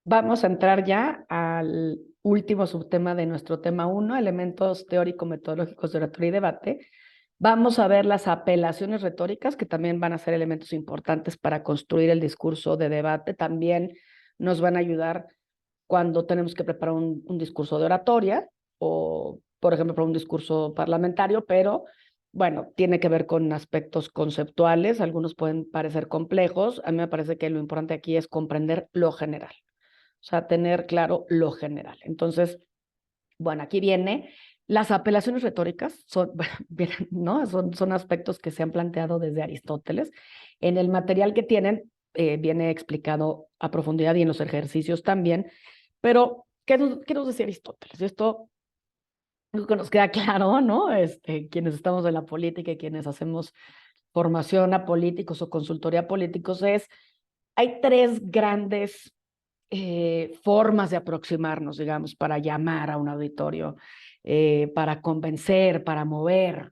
Vamos a entrar ya al último subtema de nuestro tema 1, elementos teórico-metodológicos de oratoria y debate. Vamos a ver las apelaciones retóricas, que también van a ser elementos importantes para construir el discurso de debate. También nos van a ayudar cuando tenemos que preparar un discurso de oratoria o, por ejemplo, para un discurso parlamentario, pero bueno, tiene que ver con aspectos conceptuales. Algunos pueden parecer complejos. A mí me parece que lo importante aquí es comprender lo general. O sea, tener claro lo general. Entonces, bueno, aquí viene, las apelaciones retóricas son, ¿no? Son aspectos que se han planteado desde Aristóteles. En el material que tienen viene explicado a profundidad y en los ejercicios también, pero ¿qué nos decía Aristóteles? Esto lo que nos queda claro, ¿no? Quienes estamos en la política y quienes hacemos formación a políticos o consultoría a políticos es, hay tres grandes formas de aproximarnos, digamos, para llamar a un auditorio, para convencer, para mover.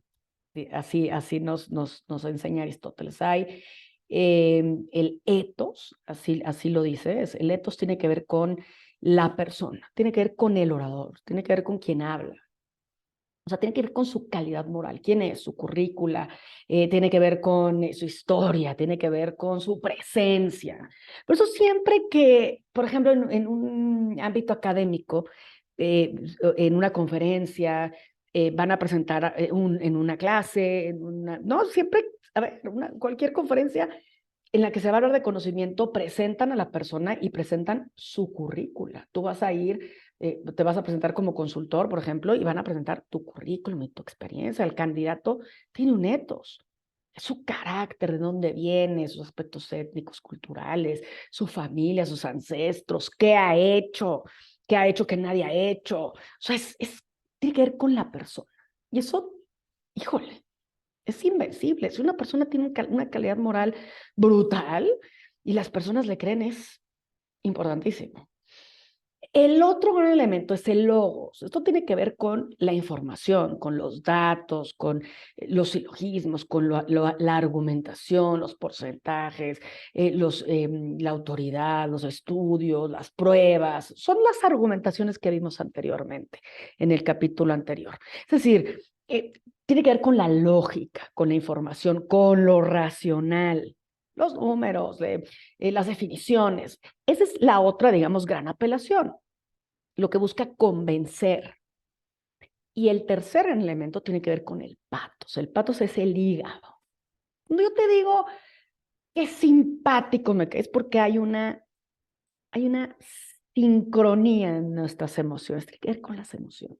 Así nos enseña Aristóteles. Hay el etos, así lo dice, el etos tiene que ver con la persona, tiene que ver con el orador, tiene que ver con quien habla. O sea, tiene que ver con su calidad moral, quién es, su currícula, tiene que ver con su historia, tiene que ver con su presencia. Por eso siempre que, por ejemplo, en un ámbito académico, en una conferencia, van a presentar en una clase, no, siempre, a ver, cualquier conferencia en la que se va a hablar de conocimiento, presentan a la persona y presentan su currícula. Tú vas a ir, te vas a presentar como consultor, por ejemplo, y van a presentar tu currículum y tu experiencia. El candidato tiene un etos, su carácter, de dónde viene, sus aspectos étnicos, culturales, su familia, sus ancestros, qué ha hecho que nadie ha hecho. O sea, tiene que ver con la persona. Y eso, híjole, es invencible. Si una persona tiene una calidad moral brutal y las personas le creen, es importantísimo. El otro gran elemento es el logos. Esto tiene que ver con la información, con los datos, con los silogismos, con la argumentación, los porcentajes, la autoridad, los estudios, las pruebas. Son las argumentaciones que vimos anteriormente, en el capítulo anterior. Es decir, tiene que ver con la lógica, con la información, con lo racional, los números, las definiciones. Esa es la otra, digamos, gran apelación, lo que busca convencer. Y el tercer elemento tiene que ver con el patos. El patos es el hígado. Cuando yo te digo qué simpático me caes, porque hay una sincronía en nuestras emociones, tiene que ver con las emociones.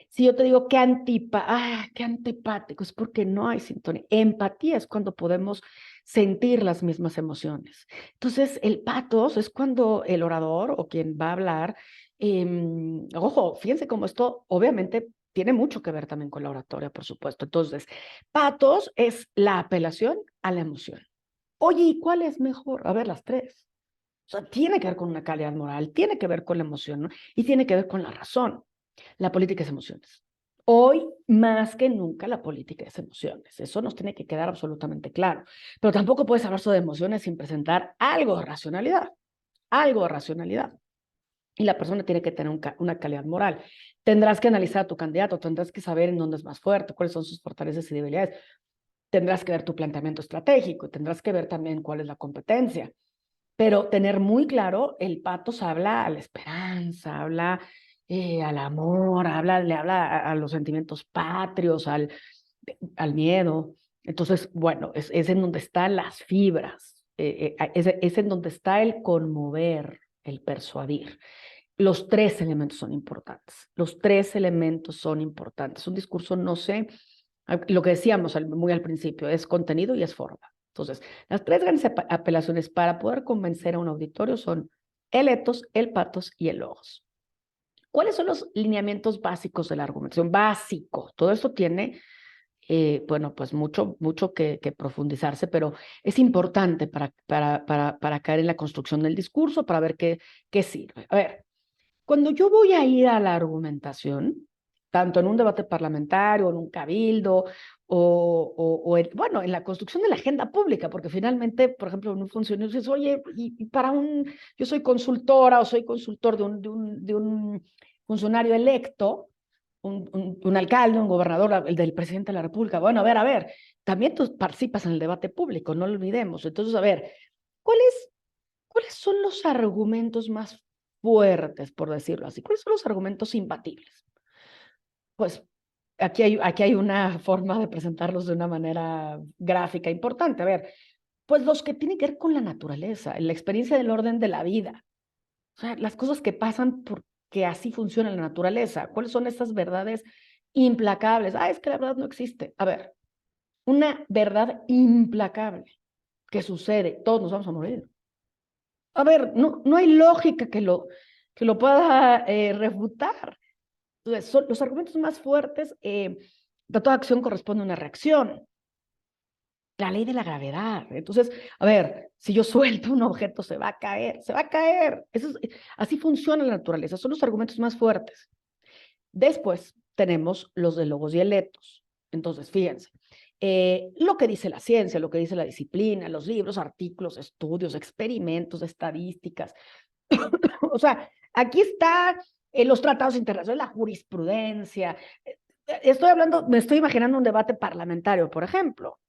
Si yo te digo qué antipático, es porque no hay sintonía. Empatía es cuando podemos sentir las mismas emociones. Entonces, el patos es cuando el orador o quien va a hablar, ojo, fíjense cómo esto obviamente tiene mucho que ver también con la oratoria, por supuesto. Entonces, patos es la apelación a la emoción. Oye, ¿y cuál es mejor? A ver, las tres. O sea, tiene que ver con una calidad moral, tiene que ver con la emoción, ¿no? Y tiene que ver con la razón. La política es emociones. Hoy, más que nunca, la política es emociones. Eso nos tiene que quedar absolutamente claro. Pero tampoco puedes hablar sobre emociones sin presentar algo de racionalidad. Algo de racionalidad. Y la persona tiene que tener una calidad moral. Tendrás que analizar a tu candidato, tendrás que saber en dónde es más fuerte, cuáles son sus fortalezas y debilidades. Tendrás que ver tu planteamiento estratégico, tendrás que ver también cuál es la competencia. Pero tener muy claro, el patos habla a la esperanza, habla al amor, le habla a los sentimientos patrios, al miedo. Entonces, bueno, es en donde están las fibras, es en donde está el conmover, el persuadir. Los tres elementos son importantes. Los tres elementos son importantes. Un discurso no sé, lo que decíamos muy al principio, es contenido y es forma. Entonces, las tres grandes apelaciones para poder convencer a un auditorio son el etos, el patos y el logos. ¿Cuáles son los lineamientos básicos de la argumentación? Básico. Todo esto tiene, bueno, pues mucho que profundizarse, pero es importante para caer en la construcción del discurso, para ver qué sirve. A ver, cuando yo voy a ir a la argumentación, tanto en un debate parlamentario, en un cabildo, bueno, en la construcción de la agenda pública, porque finalmente, por ejemplo, en un funcionario dices, oye, yo soy consultora o soy consultor de un funcionario electo, un alcalde, un gobernador, el del presidente de la República. Bueno, a ver, también tú participas en el debate público, no lo olvidemos. Entonces, a ver, ¿cuáles, ¿cuáles son los argumentos más fuertes, por decirlo así? ¿Cuáles son los argumentos imbatibles? Pues aquí hay una forma de presentarlos de una manera gráfica importante. A ver, pues los que tienen que ver con la naturaleza, la experiencia del orden de la vida, o sea, las cosas que pasan porque así funciona la naturaleza. ¿Cuáles son estas verdades implacables? Ah, es que la verdad no existe. A ver, una verdad implacable que sucede, todos nos vamos a morir. A ver, no hay lógica que lo pueda refutar. Entonces, son los argumentos más fuertes. De toda acción corresponde una reacción. La ley de la gravedad. Entonces, a ver, si yo suelto un objeto, se va a caer, se va a caer. Así funciona la naturaleza. Son los argumentos más fuertes. Después tenemos los de logos y eletos. Entonces, fíjense, lo que dice la ciencia, lo que dice la disciplina, los libros, artículos, estudios, experimentos, estadísticas. O sea, aquí está los tratados internacionales, la jurisprudencia. Me estoy imaginando un debate parlamentario, por ejemplo,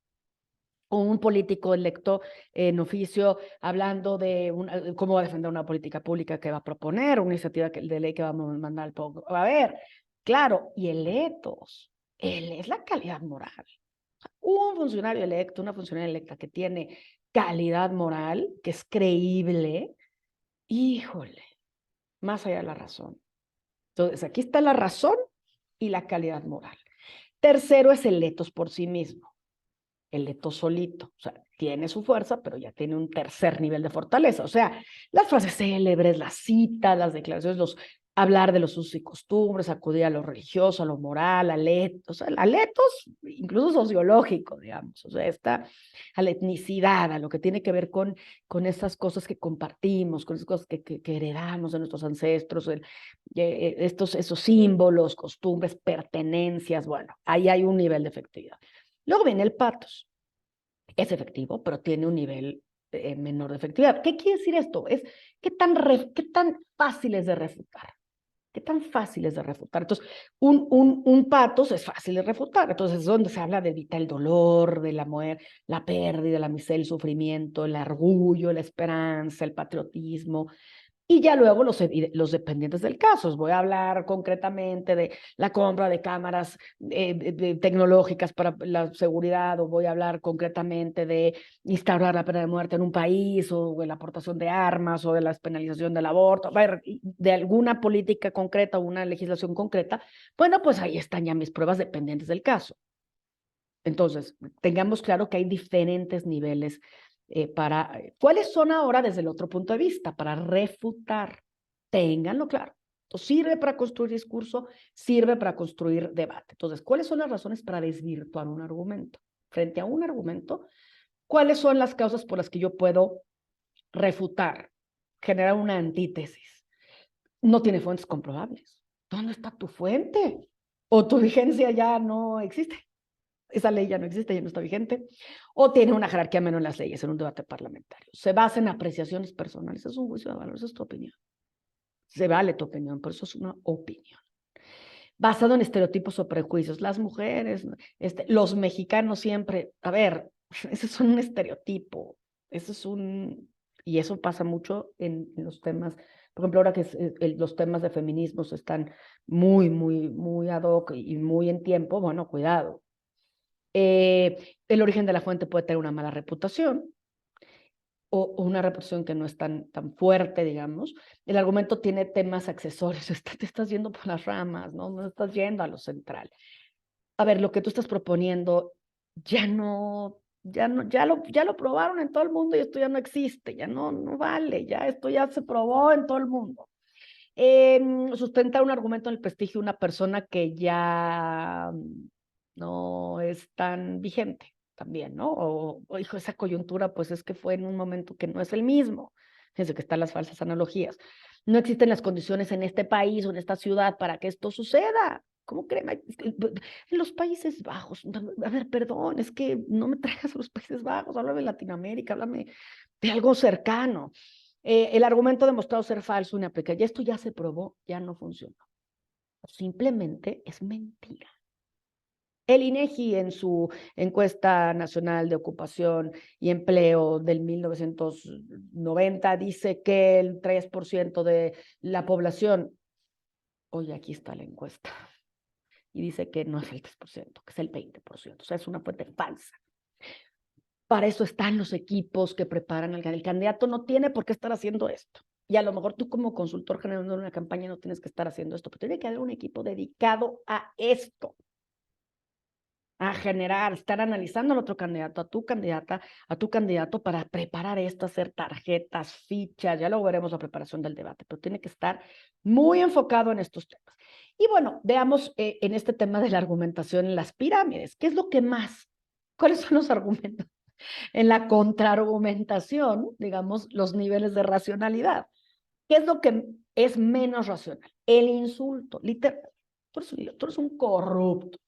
con un político electo en oficio hablando de cómo va a defender una política pública que va a proponer, una iniciativa de ley que va a mandar al pueblo. A ver, claro, y el etos, él es la calidad moral. Un funcionario electo, una funcionaria electa que tiene calidad moral, que es creíble, híjole, más allá de la razón. Entonces, aquí está la razón y la calidad moral. Tercero es el etos por sí mismo, el etos solito. O sea, tiene su fuerza, pero ya tiene un tercer nivel de fortaleza. O sea, las frases célebres, las citas, las declaraciones, hablar de los usos y costumbres, acudir a lo religioso, a lo moral, al etos, incluso sociológico, digamos. O sea, a la etnicidad, a lo que tiene que ver con esas cosas que compartimos, con esas cosas que heredamos de nuestros ancestros, esos símbolos, costumbres, pertenencias. Bueno, ahí hay un nivel de efectividad. Luego viene el patos. Es efectivo, pero tiene un nivel menor de efectividad. ¿Qué quiere decir esto? Es qué tan fácil es de refutar. ¿Qué tan fácil es de refutar? Entonces, un patos es fácil de refutar. Entonces, es donde se habla de evitar el dolor, de la muerte, la pérdida, la miseria, el sufrimiento, el orgullo, la esperanza, el patriotismo. Y ya luego los dependientes del caso. Os voy a hablar concretamente de la compra de cámaras tecnológicas para la seguridad, o voy a hablar concretamente de instaurar la pena de muerte en un país, o de la aportación de armas, o de la despenalización del aborto, de alguna política concreta o una legislación concreta. Bueno, pues ahí están ya mis pruebas dependientes del caso. Entonces, tengamos claro que hay diferentes niveles ¿cuáles son ahora desde el otro punto de vista? Para refutar. Ténganlo claro. Entonces, sirve para construir discurso, sirve para construir debate. Entonces, ¿cuáles son las razones para desvirtuar un argumento? Frente a un argumento, ¿cuáles son las causas por las que yo puedo refutar, generar una antítesis? No tiene fuentes comprobables. ¿Dónde está tu fuente? O tu vigencia ya no existe. Esa ley ya no existe, ya no está vigente, o tiene una jerarquía menor en las leyes en un debate parlamentario. Se basa en apreciaciones personales, es un juicio de valor, esa es tu opinión. Se vale tu opinión, pero eso es una opinión. Basado en estereotipos o prejuicios, las mujeres, los mexicanos siempre, a ver, ese es un estereotipo, y eso pasa mucho en los temas, por ejemplo, ahora que los temas de feminismos están muy, muy, muy ad hoc y muy en tiempo, bueno, cuidado. El origen de la fuente puede tener una mala reputación o una reputación que no es tan fuerte, digamos. El argumento tiene temas accesorios, te estás yendo por las ramas, no estás yendo a lo central. A ver, lo que tú estás proponiendo ya lo probaron en todo el mundo y esto ya no existe, ya no vale, ya esto ya se probó en todo el mundo. Sustentar un argumento en el prestigio de una persona que ya no es tan vigente también, ¿no? O hijo, esa coyuntura, pues es que fue en un momento que no es el mismo. Fíjense que están las falsas analogías. No existen las condiciones en este país o en esta ciudad para que esto suceda. ¿Cómo creen? En los Países Bajos, a ver, perdón, es que no me traigas a los Países Bajos, háblame de Latinoamérica, háblame de algo cercano. El argumento demostrado ser falso, inapplicable, y esto ya se probó, ya no funcionó. Simplemente es mentira. El INEGI en su encuesta nacional de ocupación y empleo del 1990 dice que el 3% de la población, oye, aquí está la encuesta, y dice que no es el 3%, que es el 20%, o sea, es una fuente falsa. Para eso están los equipos que preparan al candidato. El candidato no tiene por qué estar haciendo esto. Y a lo mejor tú como consultor generando una campaña no tienes que estar haciendo esto, pero tiene que haber un equipo dedicado a esto, a generar, estar analizando al otro candidato, a tu candidata, a tu candidato para preparar esto, hacer tarjetas, fichas, ya luego veremos la preparación del debate, pero tiene que estar muy enfocado en estos temas. Y bueno, veamos en este tema de la argumentación en las pirámides, ¿qué es lo que más? ¿Cuáles son los argumentos? En la contraargumentación, digamos, los niveles de racionalidad. ¿Qué es lo que es menos racional? El insulto, literal. Tú eres un corrupto.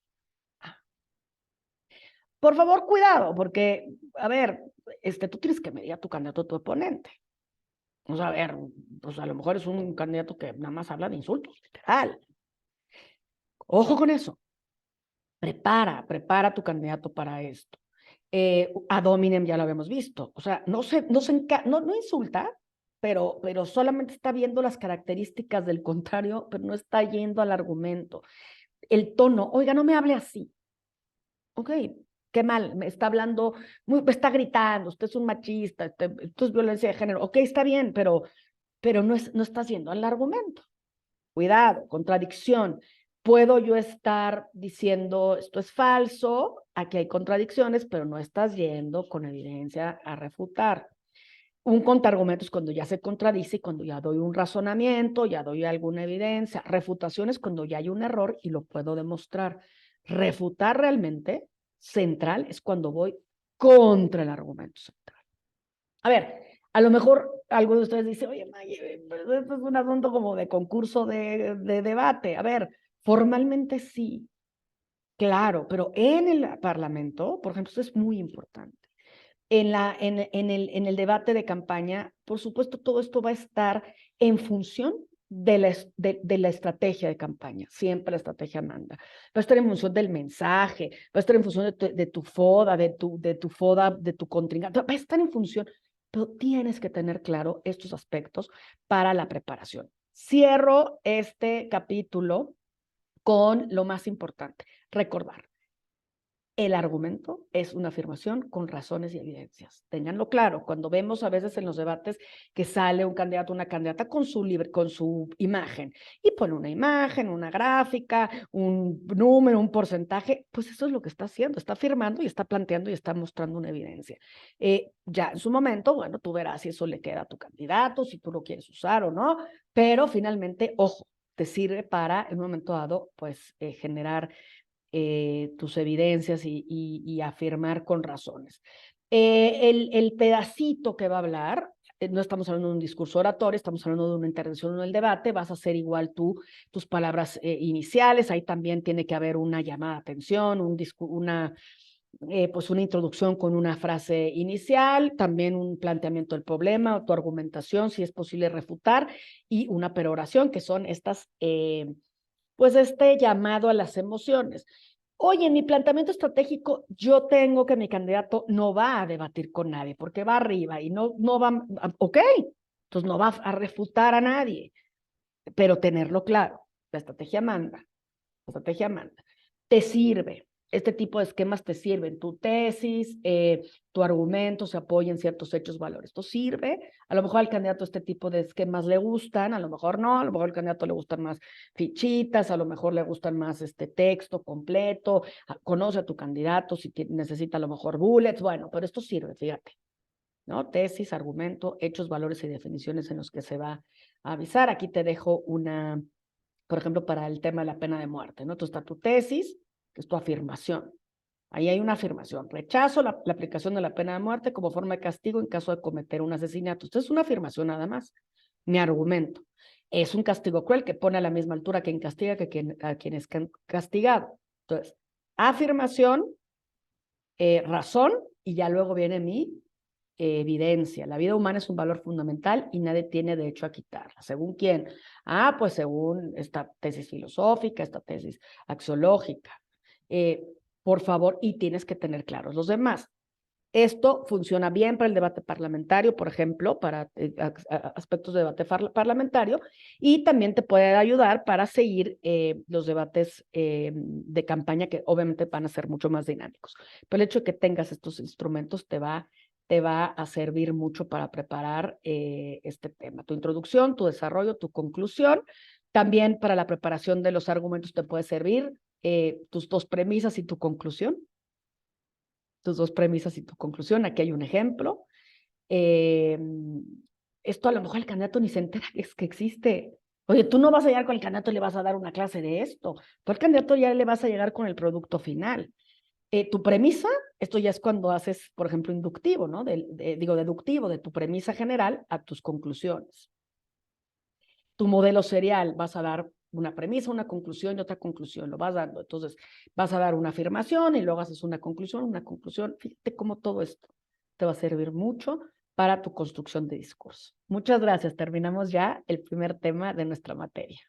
Por favor, cuidado, porque, a ver, tú tienes que medir a tu candidato, a tu oponente. O sea, a ver, pues a lo mejor es un candidato que nada más habla de insultos, literal. Ojo con eso. Prepara a tu candidato para esto. Ad hominem ya lo habíamos visto. O sea, no insulta, pero solamente está viendo las características del contrario, pero no está yendo al argumento. El tono, oiga, no me hable así. Ok, qué mal, me está hablando, me está gritando, usted es un machista, esto es violencia de género. Ok, está bien, pero no está yendo al argumento. Cuidado, contradicción. Puedo yo estar diciendo esto es falso, aquí hay contradicciones, pero no estás yendo con evidencia a refutar. Un contraargumento es cuando ya se contradice y cuando ya doy un razonamiento, ya doy alguna evidencia. Refutación es cuando ya hay un error y lo puedo demostrar. Refutar realmente central es cuando voy contra el argumento central. A ver, a lo mejor alguno de ustedes dice, oye, Maye, pero esto es un asunto como de concurso de debate. A ver, formalmente sí, claro, pero en el Parlamento, por ejemplo, esto es muy importante. En el debate de campaña, por supuesto, todo esto va a estar en función de la estrategia de campaña. Siempre la estrategia manda. Va a estar en función del mensaje, va a estar en función de tu foda, de tu contrincante. Va a estar en función, pero tienes que tener claro estos aspectos para la preparación. Cierro este capítulo con lo más importante, recordar. El argumento es una afirmación con razones y evidencias. Ténganlo claro, cuando vemos a veces en los debates que sale un candidato, una candidata con su imagen y pone una imagen, una gráfica, un número, un porcentaje, pues eso es lo que está haciendo, está afirmando y está planteando y está mostrando una evidencia. Ya en su momento, bueno, tú verás si eso le queda a tu candidato, si tú lo quieres usar o no, pero finalmente, ojo, te sirve para en un momento dado, pues generar tus evidencias y afirmar con razones. El pedacito que va a hablar, no estamos hablando de un discurso oratorio, estamos hablando de una intervención en el debate, vas a hacer igual tú tus palabras iniciales, ahí también tiene que haber una llamada de atención, pues una introducción con una frase inicial, también un planteamiento del problema o tu argumentación, si es posible refutar, y una peroración, que son estas pues este llamado a las emociones. Oye, en mi planteamiento estratégico, yo tengo que mi candidato no va a debatir con nadie, porque va arriba y no va, ok, entonces no va a refutar a nadie, pero tenerlo claro, la estrategia manda, te sirve, este tipo de esquemas te sirven, tu tesis, tu argumento se apoya en ciertos hechos, valores, esto sirve, a lo mejor al candidato este tipo de esquemas le gustan, a lo mejor no, a lo mejor al candidato le gustan más fichitas, a lo mejor le gustan más este texto completo, conoce a tu candidato si necesita a lo mejor bullets, bueno, pero esto sirve, fíjate, ¿no? Tesis, argumento, hechos, valores y definiciones en los que se va a avisar. Aquí te dejo una, por ejemplo, para el tema de la pena de muerte, ¿no? Entonces está tu tesis, que es tu afirmación. Ahí hay una afirmación. Rechazo la aplicación de la pena de muerte como forma de castigo en caso de cometer un asesinato. Esto es una afirmación nada más. Mi argumento. Es un castigo cruel que pone a la misma altura quien castiga que a quien es castigado. Entonces, afirmación, razón, y ya luego viene mi evidencia. La vida humana es un valor fundamental y nadie tiene derecho a quitarla. ¿Según quién? Ah, pues según esta tesis filosófica, esta tesis axiológica. Por favor, y tienes que tener claros los demás. Esto funciona bien para el debate parlamentario, por ejemplo, para aspectos de debate parlamentario, y también te puede ayudar para seguir los debates de campaña, que obviamente van a ser mucho más dinámicos. Pero el hecho de que tengas estos instrumentos te va a servir mucho para preparar este tema. Tu introducción, tu desarrollo, tu conclusión. También para la preparación de los argumentos te puede servir tus dos premisas y tu conclusión, tus dos premisas y tu conclusión. Aquí hay un ejemplo. Esto a lo mejor el candidato ni se entera que existe. Oye, tú no vas a llegar con el candidato y le vas a dar una clase de esto. Tú al candidato ya le vas a llegar con el producto final. Tu premisa, esto ya es cuando haces, por ejemplo, inductivo, ¿no? Digo, deductivo, de tu premisa general a tus conclusiones. Tu modelo serial, vas a dar una premisa, una conclusión y otra conclusión, lo vas dando. Entonces, vas a dar una afirmación y luego haces una conclusión, una conclusión. Fíjate cómo todo esto te va a servir mucho para tu construcción de discurso. Muchas gracias. Terminamos ya el primer tema de nuestra materia.